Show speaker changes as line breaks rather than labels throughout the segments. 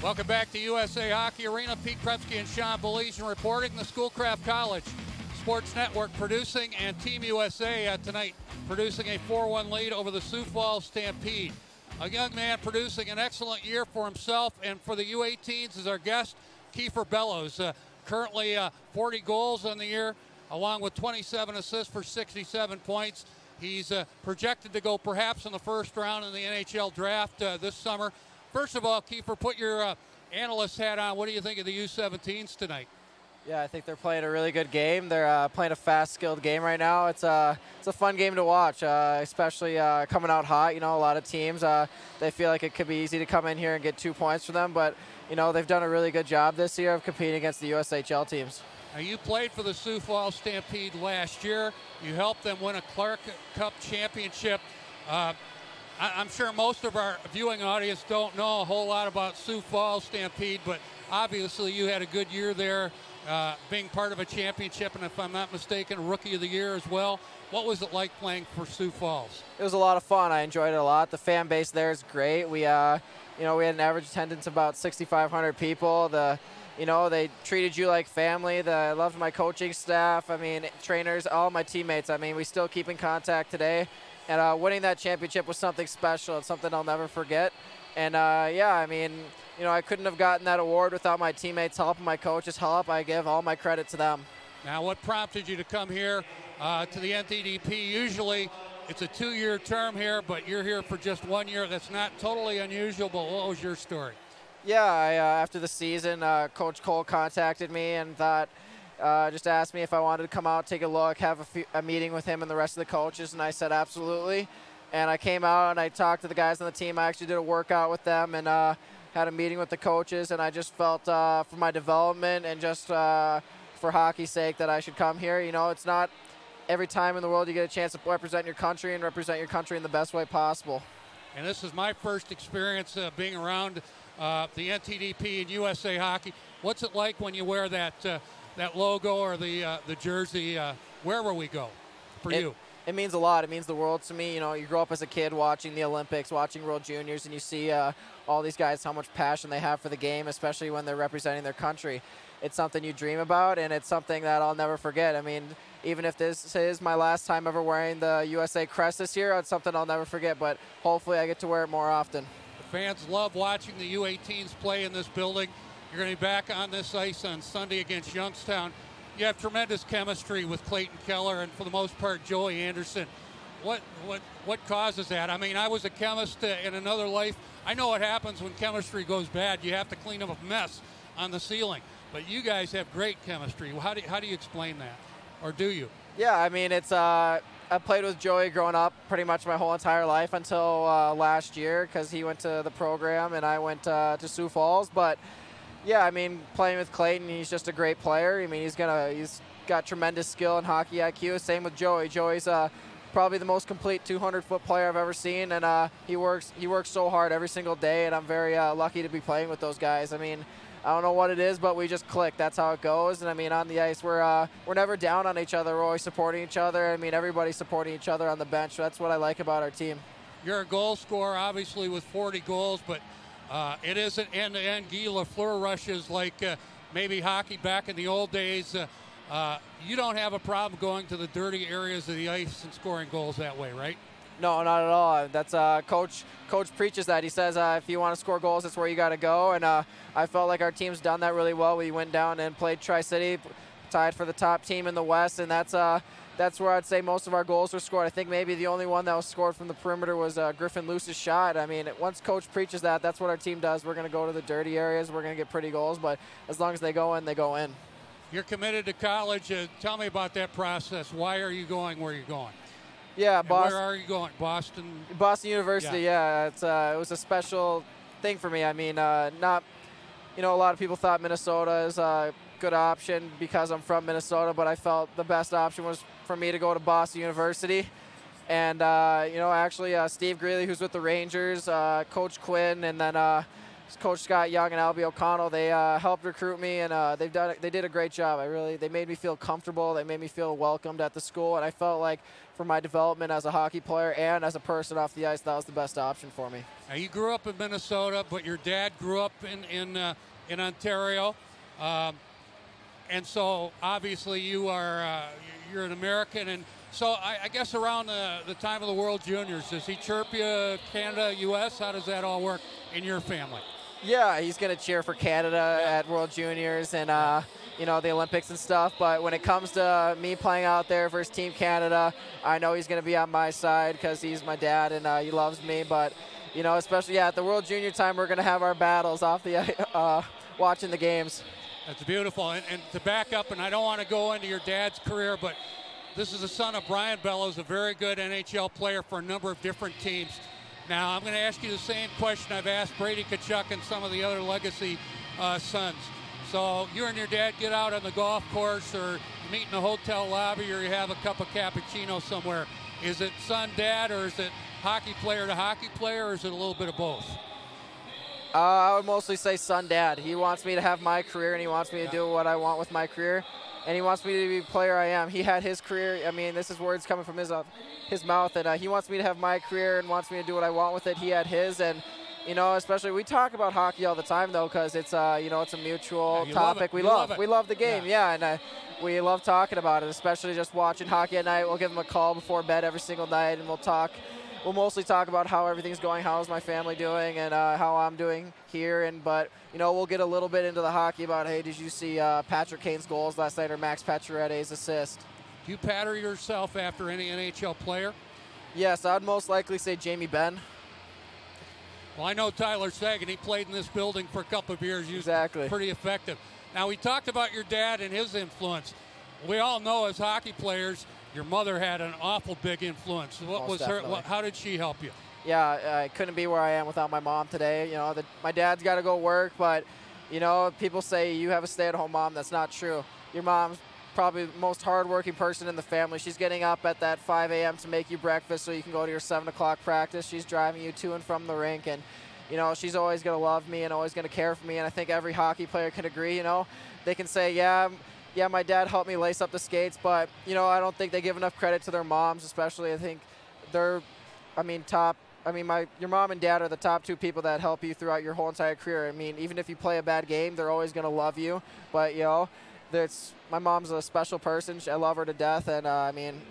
Welcome back to USA Hockey Arena. Pete Krupsky and Sean Belisian reporting. The Schoolcraft College Sports Network producing, and Team USA tonight producing a 4-1 lead over the Sioux Falls Stampede. A young man producing an excellent year for himself and for the U18s is our guest, Kieffer Bellows. Currently 40 goals on the year, along with 27 assists for 67 points. He's projected to go perhaps in the first round in the NHL draft this summer. First of all, Kieffer, put your analyst hat on. What do you think of the U17s tonight?
Yeah, I think they're playing a really good game. They're playing a fast, skilled game right now. It's a fun game to watch, especially coming out hot. You know, a lot of teams, they feel like it could be easy to come in here and get 2 points for them. But, you know, they've done a really good job this year of competing against the USHL teams.
Now, you played for the Sioux Falls Stampede last year. You helped them win a Clark Cup championship. I'm sure most of our viewing audience don't know a whole lot about Sioux Falls Stampede, but obviously you had a good year there, being part of a championship, and if I'm not mistaken, Rookie of the Year as well. What was it like playing for Sioux Falls? It
was a lot of fun. I enjoyed it a lot. The fan base there is great. We, you know, we had an average attendance of about 6,500 people. You know, they treated you like family. I loved my coaching staff. I mean, trainers, all my teammates. I mean, we still keep in contact today. And winning that championship was something special. It's something I'll never forget. And, yeah, I mean, you know, I couldn't have gotten that award without my teammates' help and my coaches' help. I give all my credit to them.
Now, what prompted you to come here to the NTDP? Usually it's a 2-year term here, but you're here for just 1 year. That's not totally unusual, but what was your story?
Yeah, after the season, Coach Cole contacted me and just asked me if I wanted to come out, take a look, have a meeting with him and the rest of the coaches, and I said absolutely. And I came out and I talked to the guys on the team. I actually did a workout with them and had a meeting with the coaches, and I just felt for my development and just for hockey's sake that I should come here. You know, it's not every time in the world you get a chance to represent your country and represent your country in the best way possible.
And this is my first experience being around the NTDP and USA Hockey. What's it like when you wear that logo or the jersey wherever we go for you?
It means a lot. It means the world to me. You know, you grow up as a kid watching the Olympics, watching World Juniors, and you see all these guys, how much passion they have for the game, especially when they're representing their country. It's something you dream about, and it's something that I'll never forget. I mean, even if this is my last time ever wearing the USA crest this year, it's something I'll never forget, but hopefully I get to wear it more often.
The fans love watching the U18s play in this building. You're going to be back on this ice on Sunday against Youngstown. You have tremendous chemistry with Clayton Keller and, for the most part, Joey Anderson. What causes that? I mean, I was a chemist in another life. I know what happens when chemistry goes bad. You have to clean up a mess on the ceiling. But you guys have great chemistry. How do you explain that? Or do you?
Yeah, I mean, it's I played with Joey growing up pretty much my whole entire life until last year, because he went to the program and I went to Sioux Falls. But yeah, I mean, playing with Clayton, he's just a great player. I mean, he's got tremendous skill and hockey IQ. Same with Joey. Joey's probably the most complete 200-foot player I've ever seen, and he works so hard every single day, and I'm very lucky to be playing with those guys. I mean, I don't know what it is, but we just click. That's how it goes. And I mean, on the ice, we're never down on each other. We're always supporting each other. I mean, everybody's supporting each other on the bench. That's what I like about our team.
You're a goal scorer, obviously, with 40 goals, but it isn't end-to-end Guy Lafleur rushes like maybe hockey back in the old days. You don't have a problem going to the dirty areas of the ice and scoring goals that way, right?
No, not at all. That's Coach preaches that. He says if you want to score goals, that's where you got to go. And I felt like our team's done that really well. We went down and played Tri-City, tied for the top team in the West, and that's where I'd say most of our goals were scored. I think maybe the only one that was scored from the perimeter was Griffin Luce's shot. I mean, once Coach preaches that, that's what our team does. We're going to go to the dirty areas. We're going to get pretty goals, but as long as they go in, they go in.
You're committed to college. Tell me about that process. Why are you going where you're going?
Yeah,
Boston. Where are you going? Boston
University. Yeah, it was a special thing for me. I mean, a lot of people thought Minnesota is a good option because I'm from Minnesota, but I felt the best option was for me to go to Boston University. And actually, Steve Greeley, who's with the Rangers, Coach Quinn, and then Coach Scott Young and Albie O'Connell, they helped recruit me, and they did a great job. They made me feel comfortable. They made me feel welcomed at the school, and I felt like for my development as a hockey player and as a person off the ice, that was the best option for me.
Now, you grew up in Minnesota, but your dad grew up in Ontario, and so obviously you're an American. And so I guess around the time of the World Juniors, does he chirp you Canada, U.S.? How does that all work in your family?
Yeah, he's going to cheer for Canada at World Juniors and, the Olympics and stuff. But when it comes to me playing out there versus Team Canada, I know he's going to be on my side because he's my dad and he loves me. But, especially at the World Junior time, we're going to have our battles off the watching the games.
That's beautiful. And to back up, and I don't want to go into your dad's career, but this is the son of Brian Bellows, a very good NHL player for a number of different teams. Now, I'm going to ask you the same question I've asked Brady Tkachuk and some of the other legacy sons. So you and your dad get out on the golf course or meet in a hotel lobby or you have a cup of cappuccino somewhere. Is it son-dad or is it hockey player to hockey player or is it a little bit of both?
I would mostly say son-dad. He wants me to have my career and he wants me to do what I want with my career. And he wants me to be the player I am. He had his career. I mean, this is words coming from his mouth. And he wants me to have my career and wants me to do what I want with it. He had his. And, especially we talk about hockey all the time, though, because it's, it's a mutual topic. We love the game, and we love talking about it, especially just watching hockey at night. We'll give him a call before bed every single night, and we'll talk. We'll mostly talk about how everything's going, how's my family doing, and how I'm doing here. But we'll get a little bit into the hockey about, hey, did you see Patrick Kane's goals last night or Max Pacioretty's assist?
Do you pattern yourself after any NHL player?
Yes, I'd most likely say Jamie Benn.
Well, I know Tyler Sagan. He played in this building for a couple of years. He was
exactly
pretty effective. Now, we talked about your dad and his influence. We all know as hockey players, your mother had an awful big influence. What was her? How did she help you?
Yeah, I couldn't be where I am without my mom today. My dad's got to go work, but people say you have a stay-at-home mom. That's not true. Your mom's probably the most hardworking person in the family. She's getting up at that 5 a.m. to make you breakfast so you can go to your 7 o'clock practice. She's driving you to and from the rink, and she's always going to love me and always going to care for me. And I think every hockey player can agree. They can say, yeah, my dad helped me lace up the skates, but I don't think they give enough credit to their moms, especially. I think your mom and dad are the top two people that help you throughout your whole entire career. I mean, even if you play a bad game, they're always going to love you. But my mom's a special person. I love her to death, and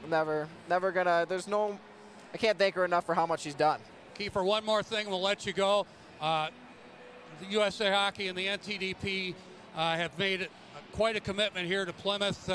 never gonna. I can't thank her enough for how much she's done.
Kieffer, one more thing, we'll let you go. The USA Hockey and the NTDP have made quite a commitment here to Plymouth.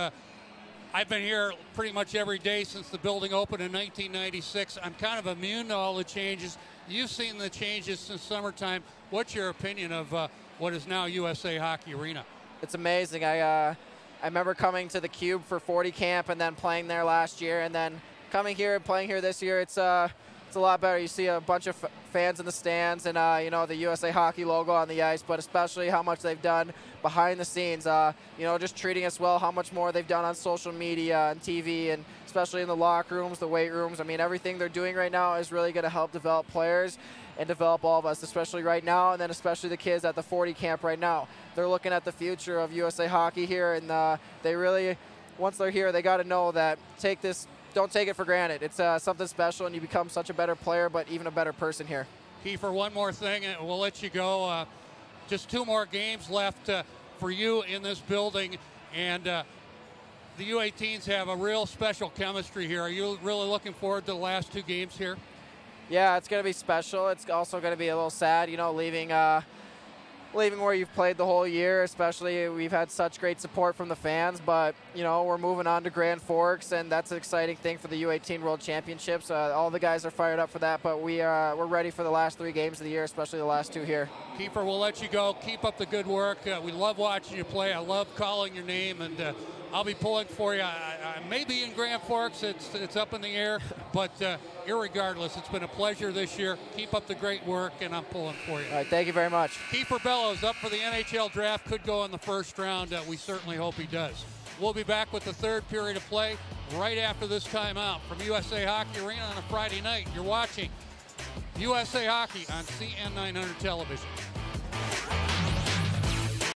I've been here pretty much every day since the building opened in 1996. I'm kind of immune to all the changes. You've seen the changes since summertime. What's your opinion of what is now USA Hockey Arena?
It's amazing. I remember coming to the Cube for 40 camp and then playing there last year, and then coming here and playing here this year. It's a lot better. You see a bunch of fans in the stands and the USA Hockey logo on the ice, but especially how much they've done behind the scenes. Just treating us well. How much more they've done on social media and TV, and especially in the locker rooms, the weight rooms. I mean, everything they're doing right now is really going to help develop players and develop all of us, especially right now, and then especially the kids at the 40 camp right now. They're looking at the future of USA Hockey here, and they really, once they're here, they got to know that don't take it for granted. It's something special, and you become such a better player, but even a better person here.
Kieffer, one more thing, and we'll let you go. Just 2 more games left for you in this building, and the U18s have a real special chemistry here. Are you really looking forward to the last 2 games here?
Yeah, it's going to be special. It's also going to be a little sad, leaving where you've played the whole year. Especially, we've had such great support from the fans, but we're moving on to Grand Forks, and that's an exciting thing for the U18 World Championships. All the guys are fired up for that, but we're ready for the last 3 games of the year, especially the last 2 here.
Kieffer, we'll let you go. Keep up the good work. We love watching you play. I love calling your name, and I'll be pulling for you. I may be in Grand Forks. It's up in the air, but irregardless, it's been a pleasure this year. Keep up the great work, and I'm pulling for you.
All right, thank you very much.
Kieffer Bellows up for the NHL draft. Could go in the first round. We certainly hope he does. We'll be back with the 3rd period of play right after this timeout from USA Hockey Arena on a Friday night. You're watching USA Hockey on CN 900 television.